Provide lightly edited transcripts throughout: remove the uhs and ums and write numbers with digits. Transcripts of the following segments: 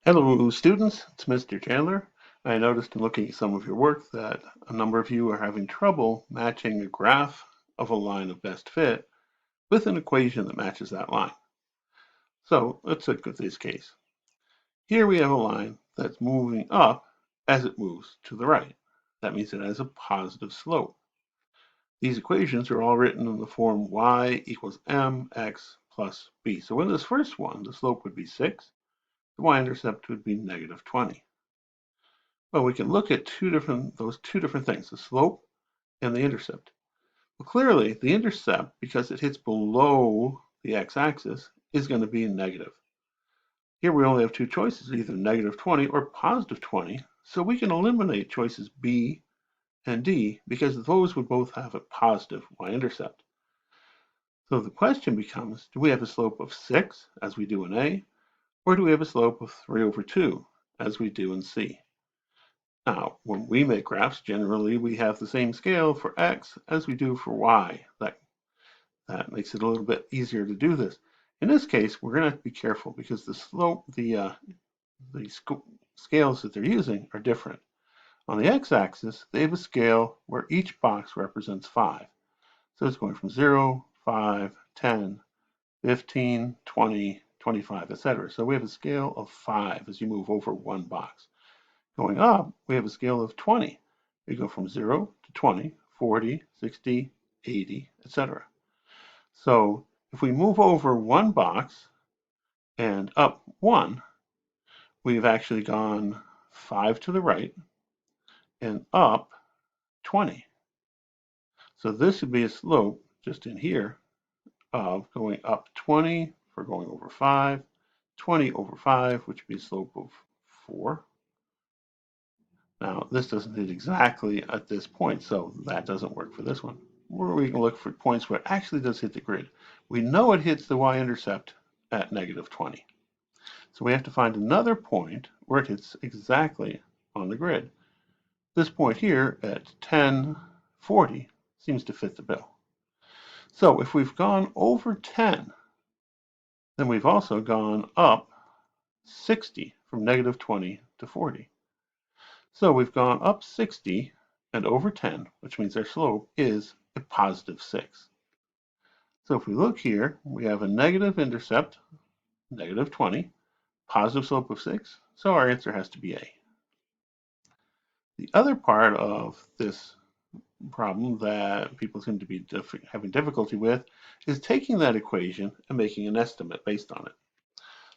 Hello, students. It's Mr. Chandler. I noticed in looking at some of your work that a number of you are having trouble matching a graph of a line of best fit with an equation that matches that line. So let's look at this case. Here we have a line that's moving up as it moves to the right. That means it has a positive slope. These equations are all written in the form y equals mx plus b. So in this first one, the slope would be 6. The y-intercept would be negative 20. Well, we can look at those two different things, the slope and the intercept. Well, clearly, the intercept, because it hits below the x-axis, is going to be negative. Here we only have two choices, either negative 20 or positive 20, so we can eliminate choices B and D because those would both have a positive y-intercept. So the question becomes, do we have a slope of 6, as we do in A, or do we have a slope of 3 over 2, as we do in C? Now, when we make graphs, generally we have the same scale for x as we do for y. That makes it a little bit easier to do this. In this case, we're going to have to be careful because the slope, the scales that they're using are different. On the x-axis, they have a scale where each box represents 5. So it's going from 0, 5, 10, 15, 20, 25, etc. So we have a scale of 5 as you move over one box. Going up, we have a scale of 20. We go from 0 to 20, 40, 60, 80, etc. So if we move over one box and up one, we've actually gone 5 to the right and up 20. So this would be a slope just in here of going up 20 for going over 5, 20 over 5, which would be a slope of 4. Now, this doesn't hit exactly at this point, so that doesn't work for this one. We can look for points where it actually does hit the grid. We know it hits the y-intercept at negative 20. So we have to find another point where it hits exactly on the grid. This point here at 10, 40 seems to fit the bill. So if we've gone over 10, then we've also gone up 60 from negative 20 to 40. So we've gone up 60 and over 10, which means our slope is a positive 6. So if we look here, we have a negative intercept, negative 20, positive slope of 6, so our answer has to be A. The other part of this problem that people seem to be having difficulty with is taking that equation and making an estimate based on it.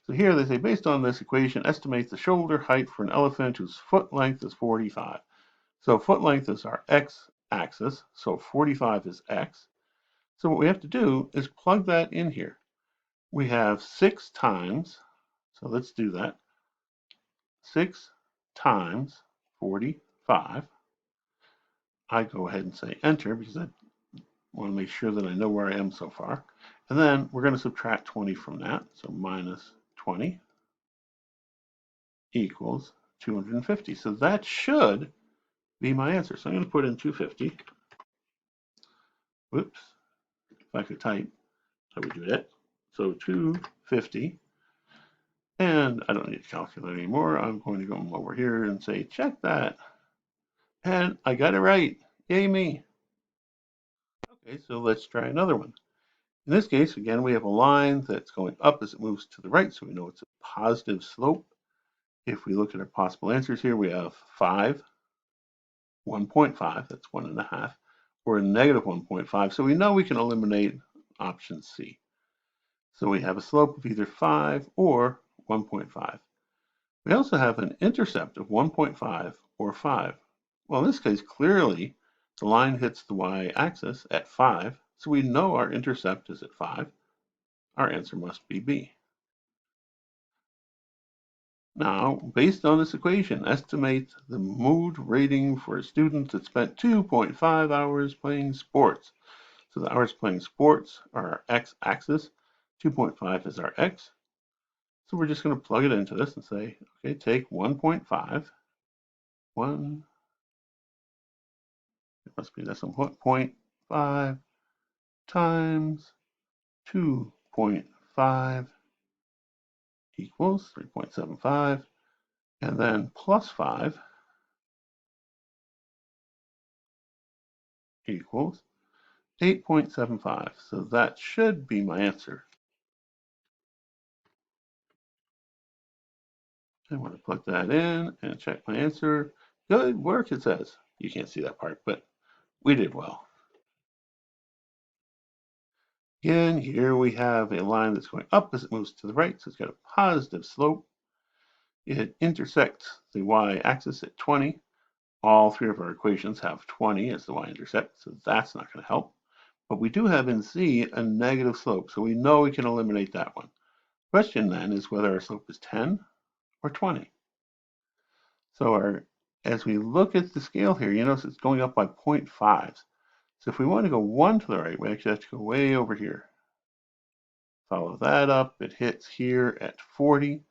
So here they say, based on this equation, estimate the shoulder height for an elephant whose foot length is 45. So foot length is our x-axis, so 45 is x. So what we have to do is plug that in here. We have 6 times, so let's do that, 6 times 45. I go ahead and say enter because I want to make sure that I know where I am so far. And then we're going to subtract 20 from that, so minus 20 equals 250. So that should be my answer. So I'm going to put in 250. Whoops. If I could type, I would do that. So 250. And I don't need to calculate anymore. I'm going to go over here and say, check that. And I got it right. Yay me. Okay, so let's try another one. In this case, again, we have a line that's going up as it moves to the right, so we know it's a positive slope. If we look at our possible answers here, we have 5, 1.5, that's 1.5, or a negative 1.5. So we know we can eliminate option C. So we have a slope of either 5 or 1.5. We also have an intercept of 1.5 or 5. Well, in this case, clearly the line hits the y-axis at 5, so we know our intercept is at 5. Our answer must be B. Now, based on this equation, estimate the mood rating for a student that spent 2.5 hours playing sports. So the hours playing sports are our x-axis. 2.5 is our x. So we're just going to plug it into this and say, okay, take 1.5. It must be this one, 0.5 times 2.5 equals 3.75. and then plus 5 equals 8.75. So that should be my answer. I want to plug that in and check my answer. Good work, it says. You can't see that part, but we did well. Again, here we have a line that's going up as it moves to the right, so it's got a positive slope. It intersects the y-axis at 20. All three of our equations have 20 as the y-intercept, so that's not going to help. But we do have in C a negative slope, so we know we can eliminate that one. Question then is whether our slope is 10 or 20. So as we look at the scale here, you notice it's going up by 0.5. So if we want to go 1 to the right, we actually have to go way over here. Follow that up, it hits here at 40.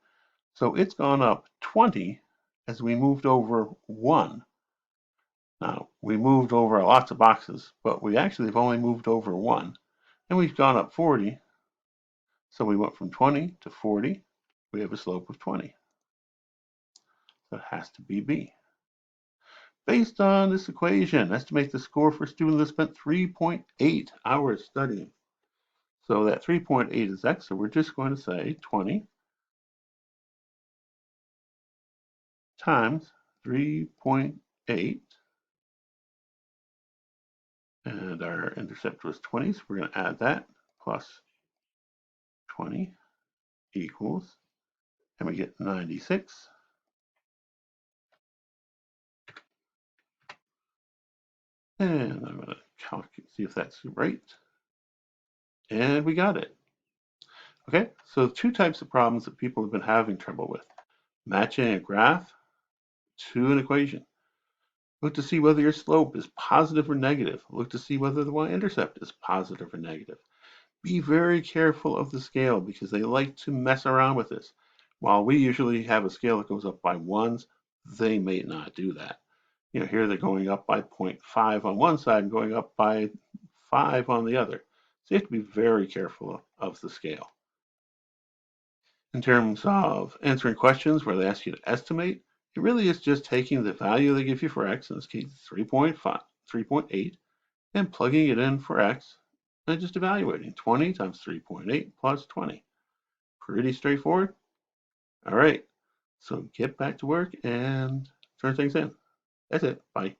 So it's gone up 20 as we moved over 1. Now, we moved over lots of boxes, but we actually have only moved over 1. And we've gone up 40. So we went from 20 to 40. We have a slope of 20. So it has to be B. Based on this equation, estimate the score for a student that spent 3.8 hours studying. So that 3.8 is X, so we're just going to say 20 times 3.8, and our intercept was 20, so we're going to add that, plus 20 equals, and we get 96. And I'm going to calculate, see if that's right. And we got it. Okay, so two types of problems that people have been having trouble with. Matching a graph to an equation. Look to see whether your slope is positive or negative. Look to see whether the y-intercept is positive or negative. Be very careful of the scale because they like to mess around with this. While we usually have a scale that goes up by ones, they may not do that. Here they're going up by 0.5 on one side and going up by 5 on the other. So you have to be very careful of the scale. In terms of answering questions where they ask you to estimate, it really is just taking the value they give you for x, in this case 3.8, and plugging it in for x, and just evaluating 20 times 3.8 plus 20. Pretty straightforward. All right, so get back to work and turn things in. That's it. Bye.